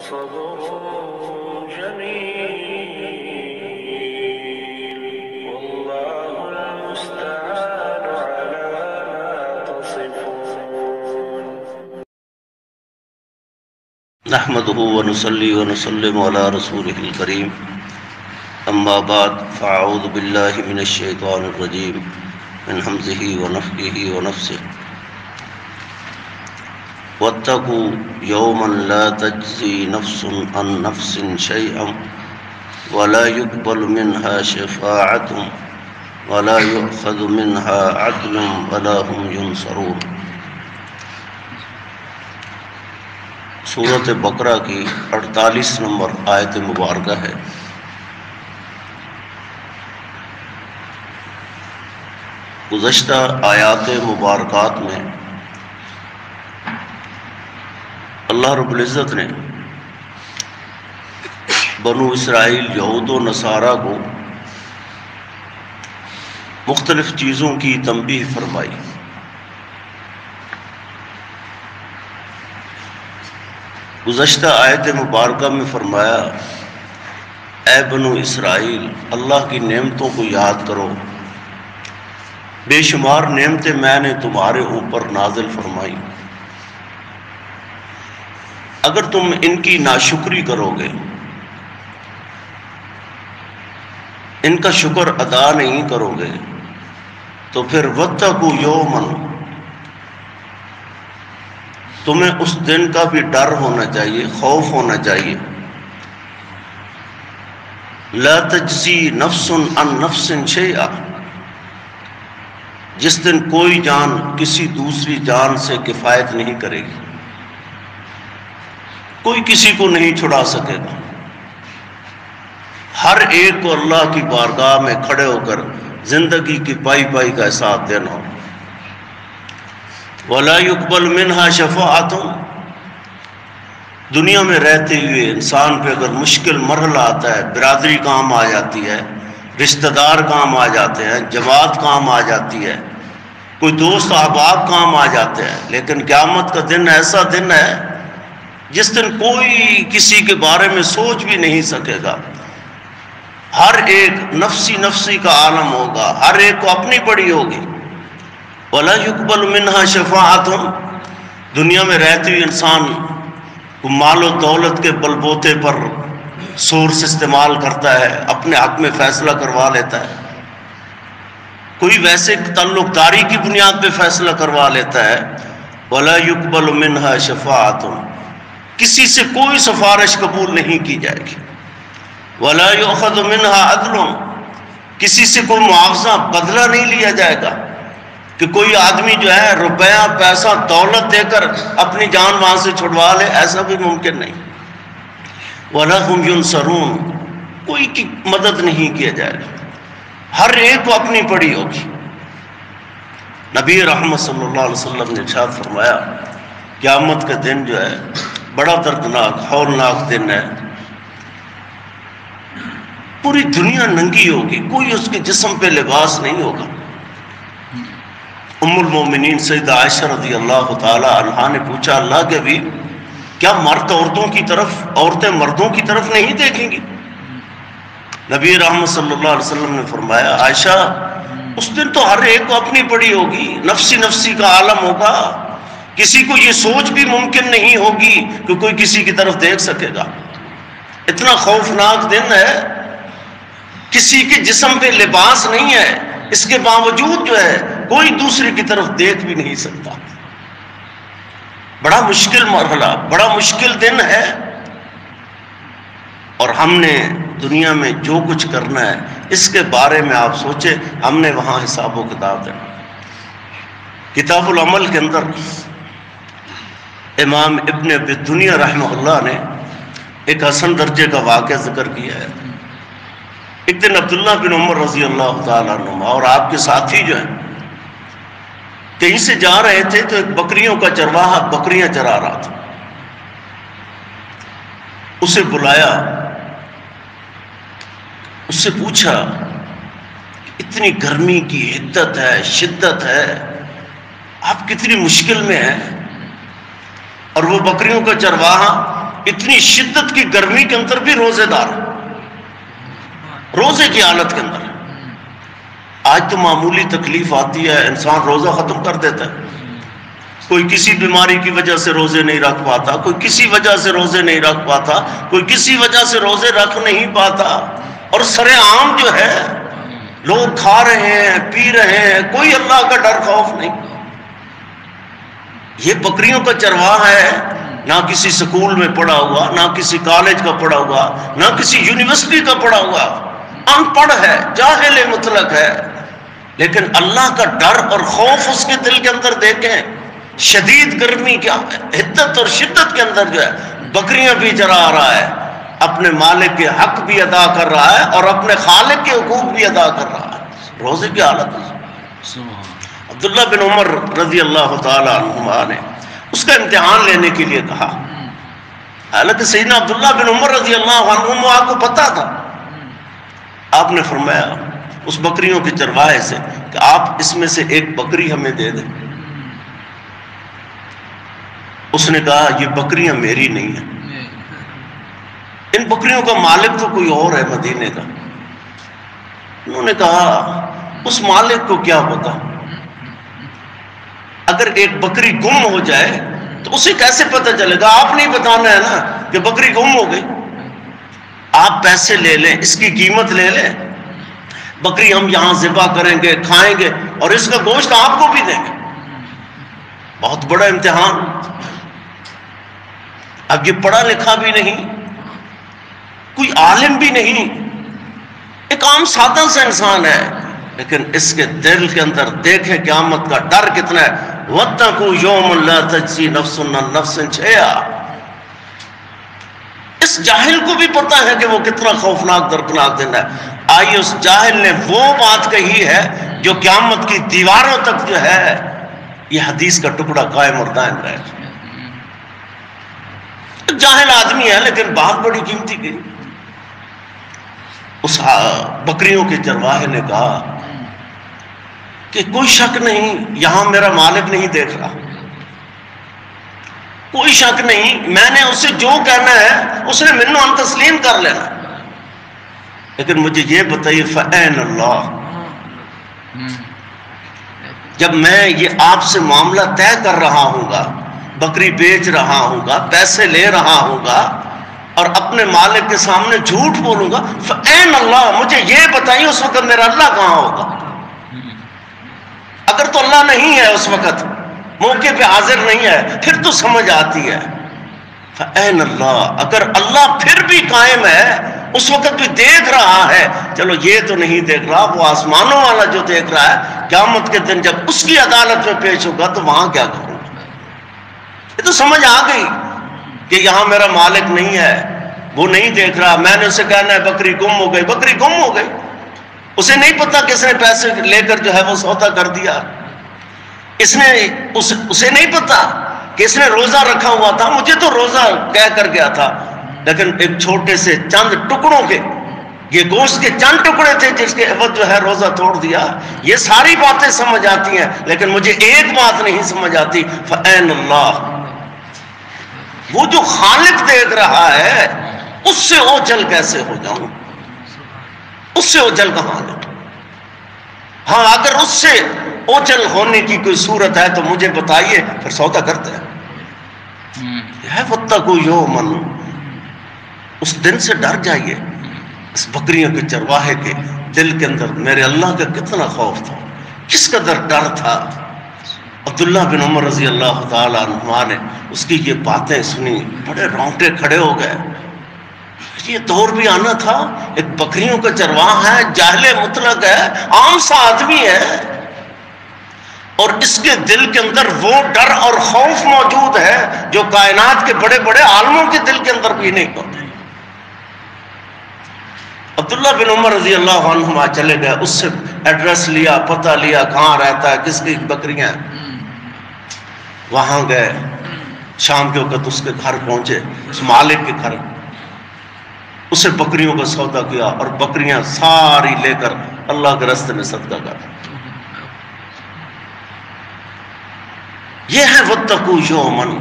صبر جميل والله المستعان على ما تصفون. نحمده ونصلي ونسلم على رسوله الكريم اما بعد فاعوذ بالله من الشيطان الرجيم من همزه ونفخه ونفثه واتقوا يوما لا تجزي نفس عن نفس شيئا ولا يقبل منها شفاعة ولا يؤخذ منها عدل ولا هم ينصرون. سورۃ بقرہ کی 48 نمبر آیت مبارکہ ہے. گزشتہ آیات مبارکات میں اللہ رب العزت نے بنو اسرائیل یہود و نصارہ کو مختلف چیزوں کی تنبیہ فرمائی. گزشتہ آیت مبارکہ میں فرمایا اے بنو اسرائیل اللہ کی نعمتوں کو یاد کرو، بے شمار نعمتیں میں نے تمہارے اوپر نازل فرمائی، اگر تم ان کی ناشکری کرو گے، ان کا شکر ادا نہیں کرو گے تو پھر وَاتَّقُوا يَوْمًا، تمہیں اس دن کا بھی ڈر ہونا چاہیے، خوف ہونا چاہیے. لا تجزی نفس عن نفس شیئا، جس دن کوئی جان کسی دوسری جان سے کفایت نہیں کرے گی، کوئی کسی کو نہیں چھڑا سکے گا. ہر ایک کو اللہ کی بارگاہ میں کھڑے ہو کر زندگی کی پائی پائی کا حساب دینا ہو. وَلَا يُقْبَلْ مِنْهَا شَفَاعَةٌ، دنیا میں رہتے ہوئے انسان پہ اگر مشکل مرحلہ آتا ہے، برادری کام آ جاتی ہے، رشتہ دار کام آ جاتے ہیں، جماعت کام آ جاتی ہے، کوئی دوست احباب کام آ جاتے ہیں، لیکن قیامت کا دن ایسا دن ہے جس دن کوئی کسی کے بارے میں سوچ بھی نہیں سکے گا. ہر ایک نفسی نفسی کا عالم ہوگا، ہر ایک کو اپنی پڑی ہوگی. وَلَا يُقْبَلُ مِنْهَا شَفَاعَةٌ، دنیا میں رہتے ہوئے انسان کو مال و دولت کے بلبوتے پر سورس استعمال کرتا ہے، اپنے حق میں فیصلہ کروا لیتا ہے، کوئی ویسے تعلق داری کی بنیاد پہ فیصلہ کروا لیتا ہے. وَلَا يُقْبَلُ مِنْهَا شَفَاعَةٌ، کسی سے کوئی سفارش قبول نہیں کی جائے گی. وَلَا يُؤْخَذُ مِنْهَا عَدْلٌ، کسی سے کوئی معاوضہ بدلہ نہیں لیا جائے گا کہ کوئی آدمی جو ہے روپیہ پیسہ دولت دے کر اپنی جان وہاں سے چھڑوا لے، ایسا بھی ممکن نہیں. وَلَا هُمْ يُنصَرُونَ، کوئی کی مدد نہیں کیا جائے گا، ہر ایک کو اپنی پڑی ہوگی. نبی رحمت صلی اللہ علیہ وسلم نے ارشاد فرمایا قیامت کا دن جو ہے بڑا دردناک ہولناک دن ہے. پوری دنیا ننگی ہوگی، کوئی اس کے جسم پہ لباس نہیں ہوگا. ام المومنین سیدہ عائشہ رضی اللہ تعالی عنہا نے پوچھا اللہ کے حبیب کیا مرد عورتوں کی طرف، عورتیں مردوں کی طرف نہیں دیکھیں گی؟ نبی رحمت صلی اللہ علیہ وسلم نے فرمایا عائشہ اس دن تو ہر ایک کو اپنی پڑی ہوگی، نفسی نفسی کا عالم ہوگا، کسی کو یہ سوچ بھی ممکن نہیں ہوگی کہ کوئی کسی کی طرف دیکھ سکے گا. اتنا خوفناک دن ہے، کسی کے جسم پہ لباس نہیں ہے، اس کے باوجود جو ہے کوئی دوسرے کی طرف دیکھ بھی نہیں سکتا. بڑا مشکل مرحلہ، بڑا مشکل دن ہے. اور ہم نے دنیا میں جو کچھ کرنا ہے اس کے بارے میں آپ سوچیں، ہم نے وہاں حساب و کتاب دینا. کتاب العمل کے اندر امام ابن ابی دنیا رحمہ اللہ نے ایک حسن درجے کا واقعہ ذکر کیا ہے. ایک دن عبداللہ بن عمر رضی اللہ تعالیٰ عنہ اور آپ کے ساتھی جو ہیں کہیں سے جا رہے تھے تو ایک بکریوں کا چرواہا بکریاں چرا رہا تھا. اسے بلایا، اس سے پوچھا اتنی گرمی کی حدت ہے، شدت ہے، آپ کتنی مشکل میں ہیں. اور وہ بکریوں کا چرواہا اتنی شدت کی گرمی کے اندر بھی روزے دار، روزے کی حالت کے اندر۔ آج تو معمولی تکلیف آتی ہے انسان روزہ ختم کر دیتا ہے، کوئی کسی بیماری کی وجہ سے روزے نہیں رکھ پاتا، کوئی کسی وجہ سے روزے نہیں رکھ پاتا، کوئی کسی وجہ سے روزے رکھ نہیں پاتا، اور سر عام جو ہے لوگ کھا رہے ہیں پی رہے ہیں، کوئی اللہ کا ڈر خوف نہیں۔ یہ بکریوں کا چرواہ ہے، نہ کسی سکول میں پڑھا ہوا، نہ کسی کالج کا پڑھا ہوا، نہ کسی یونیورسٹی کا پڑھا ہوا، ان پڑھ ہے، جاہل مطلق ہے، لیکن اللہ کا ڈر اور خوف اس کے دل کے اندر دیکھیں۔ شدید گرمی کیا حدت اور شدت کے اندر جو ہے بکریاں بھی چرا رہا ہے، اپنے مالک کے حق بھی ادا کر رہا ہے اور اپنے خالق کے حقوق بھی ادا کر رہا ہے، روزے کی حالت ہے۔ عبداللہ بن عمر رضی اللہ تعالیٰ عنہما نے اس کا امتحان لینے کے لیے کہا، حالانکہ سیدنا عبداللہ بن عمر رضی اللہ عنہما آپ کو پتا تھا، آپ نے فرمایا اس بکریوں کے چرواہے سے کہ آپ اس میں سے ایک بکری ہمیں دے دیں۔ اس نے کہا یہ بکریاں میری نہیں ہیں، ان بکریوں کا مالک تو کوئی اور ہے مدینے کا۔ انہوں نے کہا اس مالک کو کیا پتا، اگر ایک بکری گم ہو جائے تو اسے کیسے پتہ چلے گا؟ آپ نہیں بتانا ہے نا کہ بکری گم ہو گئی، آپ پیسے لے لیں، اس کی قیمت لے لیں، بکری ہم یہاں ذبح کریں گے، کھائیں گے، اور اس کا گوشت آپ کو بھی دیں گے۔ بہت بڑا امتحان۔ اب یہ پڑھا لکھا بھی نہیں، کوئی عالم بھی نہیں، ایک عام سادہ سا انسان ہے، لیکن اس کے دل کے اندر دیکھیں قیامت کا ڈر کتنا ہے۔ وَاتَّقُوا يَوْمًا لَا تَجْزِي نَفْسٌ عَن نَفْسٍ شَيْئًا۔ اس جاہل کو بھی پتا ہے کہ وہ کتنا خوفناک دردناک دن ہے۔ آئیے اس جاہل نے وہ بات کہی ہے جو قیامت کی دیواروں تک جو ہے یہ حدیث کا ٹکڑا قائم اور دائم رہے۔ جاہل آدمی ہے لیکن بات بڑی قیمتی کی۔ اس بکریوں کے چرواہے نے کہا کہ کوئی شک نہیں، یہاں میرا مالک نہیں دیکھ رہا، کوئی شک نہیں، میں نے اسے جو کہنا ہے اس نے منو ان تسلیم کر لینا، لیکن مجھے یہ بتائیے فَأَيْنَ اللَّهُ، جب میں یہ آپ سے معاملہ طے کر رہا ہوں گا، بکری بیچ رہا ہوں گا، پیسے لے رہا ہوں گا اور اپنے مالک کے سامنے جھوٹ بولوں گا، فَأَيْنَ اللَّهُ، مجھے یہ بتائیے اس وقت میرا اللہ کہاں ہوگا؟ اگر تو اللہ نہیں ہے اس وقت، موقع پہ حاضر نہیں ہے، پھر تو سمجھ آتی ہے۔ فَأَيْنَ اللَّهُ، اگر اللہ پھر بھی قائم ہے، اس وقت بھی دیکھ رہا ہے، چلو یہ تو نہیں دیکھ رہا، وہ آسمانوں والا جو دیکھ رہا ہے، قیامت کے دن جب اس کی عدالت میں پیش ہوگا تو وہاں کیا کروں گا؟ یہ تو سمجھ آ گئی کہ یہاں میرا مالک نہیں ہے، وہ نہیں دیکھ رہا، میں نے اسے کہنا ہے بکری گم ہو گئی، بکری گم ہو گئی، اسے نہیں پتا کس نے پیسے لے کر جو ہے وہ سودا کر دیا، اسے نہیں پتا کہ اس نے روزہ رکھا ہوا تھا، مجھے تو روزہ کہہ کر گیا تھا، لیکن ایک چھوٹے سے چند ٹکڑوں کے، یہ گوشت کے چند ٹکڑے تھے جس کے عوض جو ہے روزہ توڑ دیا۔ یہ ساری باتیں سمجھ آتی ہیں لیکن مجھے ایک بات نہیں سمجھ آتی، فَأَيْنَ اللَّهُ، وہ جو خالق دیکھ رہا ہے اس سے اوجھل کیسے ہو جاؤں؟ اس سے اوجھل کہاں لوں؟ ہاں اگر اس سے اوجھل ہونے کی کوئی صورت ہے تو مجھے بتائیے، پھر سودا کرتے ہیں۔ وَاتَّقُوا يَوْمًا، اس دن سے ڈر جائیے۔ اس بکریوں کے چرواہے کے دل کے اندر میرے اللہ کا کتنا خوف تھا، کس قدر ڈر تھا۔ عبداللہ بن عمر رضی اللہ تعالیٰ عنہما نے اس کی یہ باتیں سنی، بڑے رونگٹے کھڑے ہو گئے۔ یہ دور بھی آنا تھا، ایک بکریوں کا چرواہ ہے، جاہل مطلق ہے، عام سا آدمی ہے، اور اس کے دل کے اندر وہ ڈر اور خوف موجود ہے جو کائنات کے بڑے بڑے عالموں کے دل کے اندر بھی نہیں ہوتے۔ عبداللہ بن عمر رضی اللہ عنہما چلے گئے، اس سے ایڈریس لیا، پتہ لیا کہاں رہتا ہے، کس کی بکریاں ہیں، وہاں گئے، شام کے وقت اس کے گھر پہنچے، اس مالک کے گھر، اسے بکریوں کا سودا کیا اور بکریاں ساری لے کر اللہ کے راستے میں صدقہ کر۔ یہ ہے وَاتَّقُوا يَوْمًا،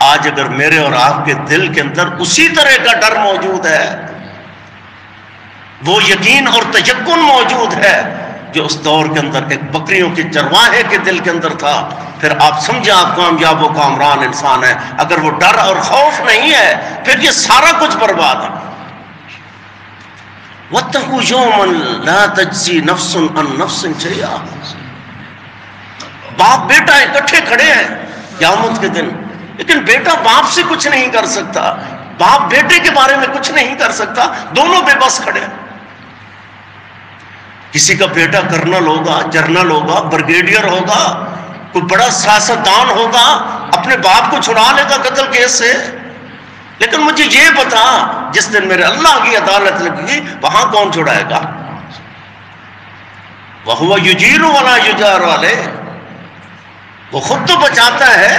آج اگر میرے اور آپ کے دل کے اندر اسی طرح کا ڈر موجود ہے، وہ یقین اور تیقن موجود ہے جو اس دور کے اندر ایک بکریوں کے چرواہے کے دل کے اندر تھا، پھر آپ سمجھیں آپ کامیاب و کامران انسان ہیں۔ اگر وہ ڈر اور خوف نہیں ہے پھر یہ سارا کچھ برباد ہے۔ وَاتَّقُوا يَوْمًا لَا تَجْزِي نَفْسٌ عَن نَفْسٍ شَيْئًا۔ باپ بیٹا اکٹھے کھڑے ہیں قیامت کے دن، لیکن بیٹا باپ سے کچھ نہیں کر سکتا، باپ بیٹے کے بارے میں کچھ نہیں کر سکتا، دونوں بے بس کھڑے ہیں۔ کسی کا بیٹا کرنل ہوگا، جرنل ہوگا، بریگیڈیئر ہوگا، کوئی بڑا سیاستدان ہوگا، اپنے باپ کو چھڑا لے گا قتل کیس سے، لیکن مجھے یہ بتا جس دن میرے اللہ کی عدالت لگے گی وہاں کون چھڑائے گا؟ وَهُوَ يُجِيرُ وَلَا يُجَارُ عَلَيْهِ، وہ خود تو بچاتا ہے،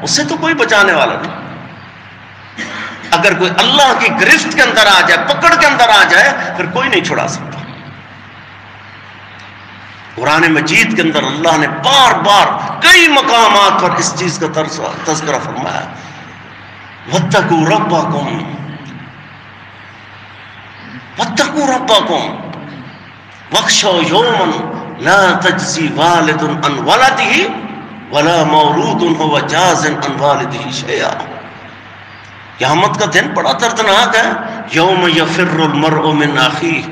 اسے تو کوئی بچانے والا نہیں۔ اگر کوئی اللہ کی گرفت کے اندر آ جائے، پکڑ کے اندر آ جائے، پھر کوئی نہیں چھڑا سکتا۔ قرآن مجید کے اندر اللہ نے بار بار کئی مقامات پر اس چیز کا تذکرہ فرمایا، وَاتَّقُوا رَبَّكُمْ وَاتَّقُوا رَبَّكُمْ وَاخْشَوْا يَوْمًا لَا تَجْزِي وَالِدٌ عَنْ وَلَدِهِ وَلَا مَوْلُودٌ هُوَ جَازٍ عَنْ وَالِدِهِ شَيْئًا۔ قیامت کا دن بڑا دردناک ہے، یوم یفر المرء من اخیہ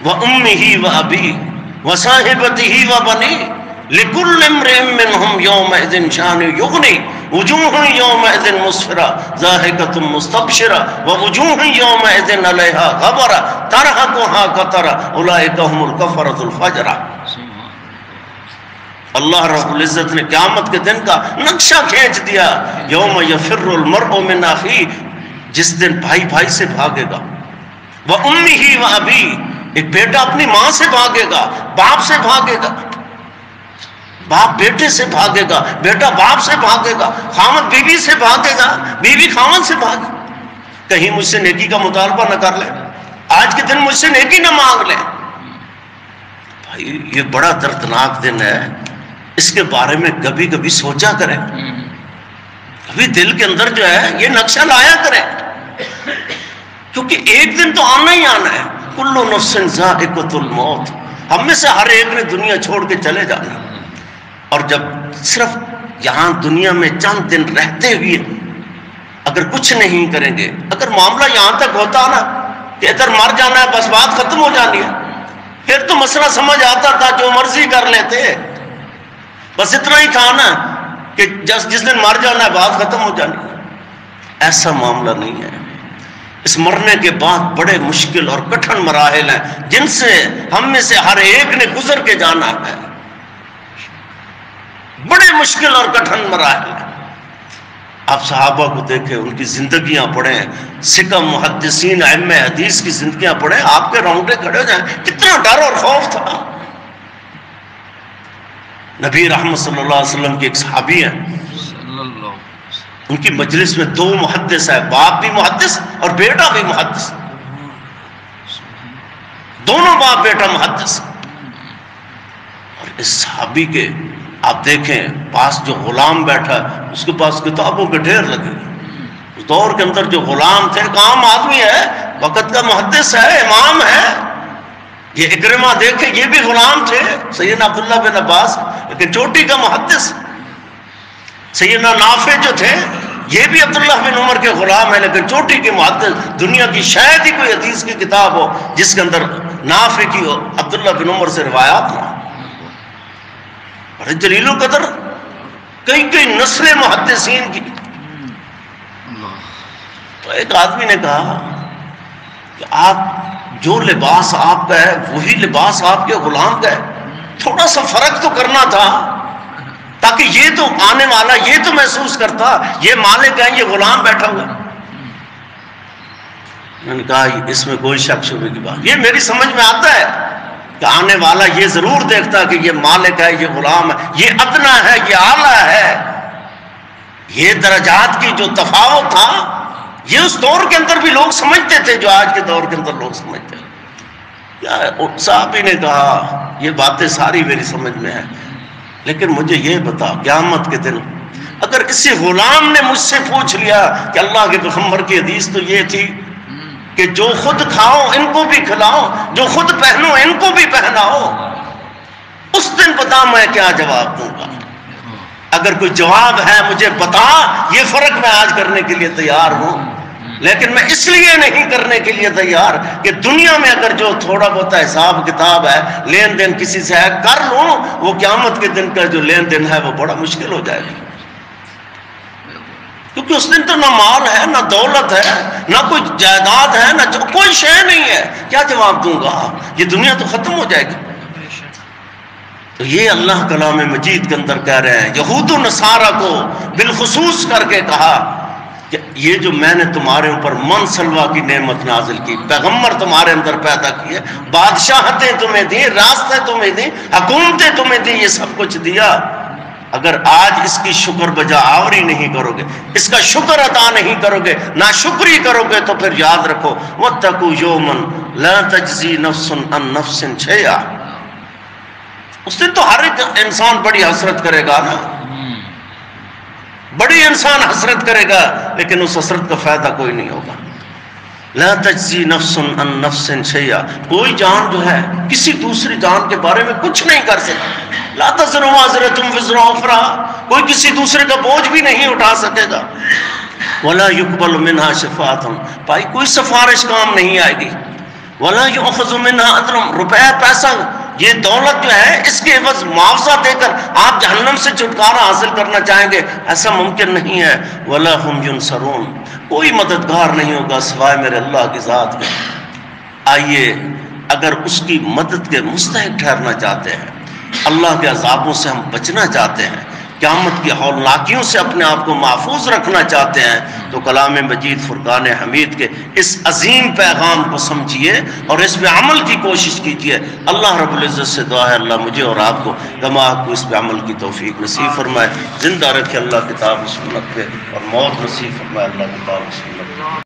وامہ وابیہ وصاحبتہ وبنیہ لکل امرئ منہم یومئذ شان یغنی وجوہ یومئذ مسفرہ ضاحکۃ مستبشرہ ووجوہ یومئذ علیہا غبرہ ترہقہا قترہ اولئک هم الکفرۃ الفجرہ۔ اللہ رب العزت نے قیامت کے دن کا نقشہ کھینچ دیا، یوم یفر المرء من اخیہ، جس دن بھائی بھائی سے بھاگے گا، وامہ وابیہ، ایک بیٹا اپنی ماں سے بھاگے گا، باپ سے بھاگے گا، باپ بیٹے سے بھاگے گا، بیٹا باپ سے بھاگے گا، خاوند بیوی سے بھاگے گا، بیوی خاوند سے بھاگے گا۔ کہیں مجھ سے نیکی کا مطالبہ نہ کر لے، آج کے دن مجھ سے نیکی نہ مانگ لے۔ بھائی یہ بڑا دردناک دن ہے، اس کے بارے میں کبھی کبھی سوچا کریں، کبھی دل کے اندر جو ہے یہ نقشہ لایا کریں، کیونکہ ایک دن تو آنا ہی آنا ہے۔ کل نفس ذائقۃ الموت، ہم میں سے ہر ایک نے دنیا چھوڑ کے چلے جانا، اور جب صرف یہاں دنیا میں چند دن رہتے ہوئے اگر کچھ نہیں کریں گے، اگر معاملہ یہاں تک ہوتا نا کہ ادھر مر جانا ہے بس بات ختم ہو جانی ہے، پھر تو مسئلہ سمجھ آتا تھا، جو مرضی کر لیتے، بس اتنا ہی تھا نا کہ جس دن مر جانا ہے بات ختم ہو جانی ہے۔ ایسا معاملہ نہیں ہے، اس مرنے کے بعد بڑے مشکل اور کٹھن مراحل ہیں جن سے ہم میں سے ہر ایک نے گزر کے جانا ہے، بڑے مشکل اور کٹھن مراحل ہیں۔ آپ صحابہ کو دیکھیں، ان کی زندگیاں پڑھیں، سکہ محدثین ائمہ حدیث کی زندگیاں پڑھیں، آپ کے رونگٹے کھڑے ہو جائیں، کتنا ڈر اور خوف تھا۔ نبی رحمت صلی اللہ علیہ وسلم کے ایک صحابی ہیں، ان کی مجلس میں دو محدث ہے، باپ بھی محدث اور بیٹا بھی محدث، دونوں باپ بیٹا محدث۔ اور اس صحابی کے آپ دیکھیں پاس جو غلام بیٹھا ہے، اس کے پاس کتابوں کے ڈھیر لگے، اس دور کے اندر جو غلام تھے، ایک عام آدمی ہے، وقت کا محدث ہے، امام ہے۔ یہ اکرمہ دیکھیں، یہ بھی غلام تھے، سیدنا عبداللہ بن عباس، لیکن چوٹی کا محدث۔ سیدنا نافع جو تھے، یہ بھی عبداللہ بن عمر کے غلام ہیں، لیکن چوٹی کے محدث۔ دنیا کی شاید ہی کوئی حدیث کی کتاب ہو جس کے اندر نافع کی ہو، عبداللہ بن عمر سے روایات نہ، بڑے جلیل القدر، کئی نسلیں محدثین کی۔ تو ایک آدمی نے کہا کہ آپ جو لباس آپ کا ہے وہی لباس آپ کے غلام کا ہے، تھوڑا سا فرق تو کرنا تھا تاکہ یہ تو آنے والا یہ تو محسوس کرتا یہ مالک ہے، یہ غلام بیٹھا ہوا۔ میں نے کہا اس میں کوئی شک شبے کی بات، یہ میری سمجھ میں آتا ہے کہ آنے والا یہ ضرور دیکھتا کہ یہ مالک ہے، یہ غلام ہے، یہ ادنا ہے، یہ اعلیٰ ہے۔ یہ درجات کی جو تفاوت تھا یہ اس دور کے اندر بھی لوگ سمجھتے تھے جو آج کے دور کے اندر لوگ سمجھتے ہیں۔ صاحب نے کہا یہ باتیں ساری میری سمجھ میں ہیں، لیکن مجھے یہ بتا قیامت کے دن اگر کسی غلام نے مجھ سے پوچھ لیا کہ اللہ کے پیغمبر کی حدیث تو یہ تھی کہ جو خود کھاؤ ان کو بھی کھلاؤ، جو خود پہنو ان کو بھی پہناؤ، اس دن بتا میں کیا جواب دوں گا۔ اگر کوئی جواب ہے مجھے بتا، یہ فرق میں آج کرنے کے لیے تیار ہوں، لیکن میں اس لیے نہیں کرنے کے لیے تیار کہ دنیا میں اگر جو تھوڑا بہت حساب کتاب ہے، لین دین کسی سے ہے کر لوں، وہ قیامت کے دن کا جو لین دین ہے وہ بڑا مشکل ہو جائے گا، کیونکہ اس دن تو نہ مال ہے، نہ دولت ہے، نہ کوئی جائیداد ہے، نہ کوئی شے نہیں ہے، کیا جواب دوں گا؟ یہ دنیا تو ختم ہو جائے گی۔ تو یہ اللہ کلام مجید کے اندر کہہ رہے ہیں، یہود و نصارہ کو بالخصوص کر کے کہا کہ یہ جو میں نے تمہارے اوپر من سلوا کی نعمت نازل کی، پیغمبر تمہارے اندر پیدا کیے، بادشاہتیں تمہیں دی، راستے تمہیں دی، حکومتیں تمہیں دی، یہ سب کچھ دیا، اگر آج اس کی شکر بجا آوری نہیں کرو گے، اس کا شکر ادا نہیں کرو گے، ناشکری کرو گے، تو پھر یاد رکھو وَاتَّقُوا يَوْمًا لَا تَجْزِي نَفْسٌ عَن نَفْسٍ شَيْئًا، اس دن تو ہر ایک انسان بڑی حسرت کرے گا نا، بڑی انسان حسرت کرے گا، لیکن اس حسرت کا فائدہ کوئی نہیں ہوگا۔ لا تجزی نفس عن نفس شیئا، کوئی جان جو ہے کسی دوسری جان کے بارے میں کچھ نہیں کر سکتی، لا تزر وازرۃ وزر اخری، کوئی کسی دوسرے کا بوجھ بھی نہیں اٹھا سکے گا، ولا يقبل منها شفاعۃ، بھائی کوئی سفارش کام نہیں آئے گی، ولا يؤخذ منها عدل، روپے پیسہ یہ دولت جو ہے اس کے عوض معاوضہ دے کر آپ جہنم سے چھٹکارا حاصل کرنا چاہیں گے، ایسا ممکن نہیں ہے، ولا هم ينصرون، کوئی مددگار نہیں ہوگا سوائے میرے اللہ کی ذات کے۔ آئیے اگر اس کی مدد کے مستحق ٹھہرنا چاہتے ہیں، اللہ کے عذابوں سے ہم بچنا چاہتے ہیں، قیامت کی ہولناکیوں سے اپنے آپ کو محفوظ رکھنا چاہتے ہیں، تو کلام مجید فرقان حمید کے اس عظیم پیغام کو سمجھیے اور اس پہ عمل کی کوشش کیجیے۔ اللہ رب العزت سے دعا ہے اللہ مجھے اور آپ کو جماعت کو اس پہ عمل کی توفیق نصیب فرمائے، زندہ رکھے اللہ کتاب و سنت پہ، اور موت نصیب فرمائے اللہ کتاب و سنت پہ۔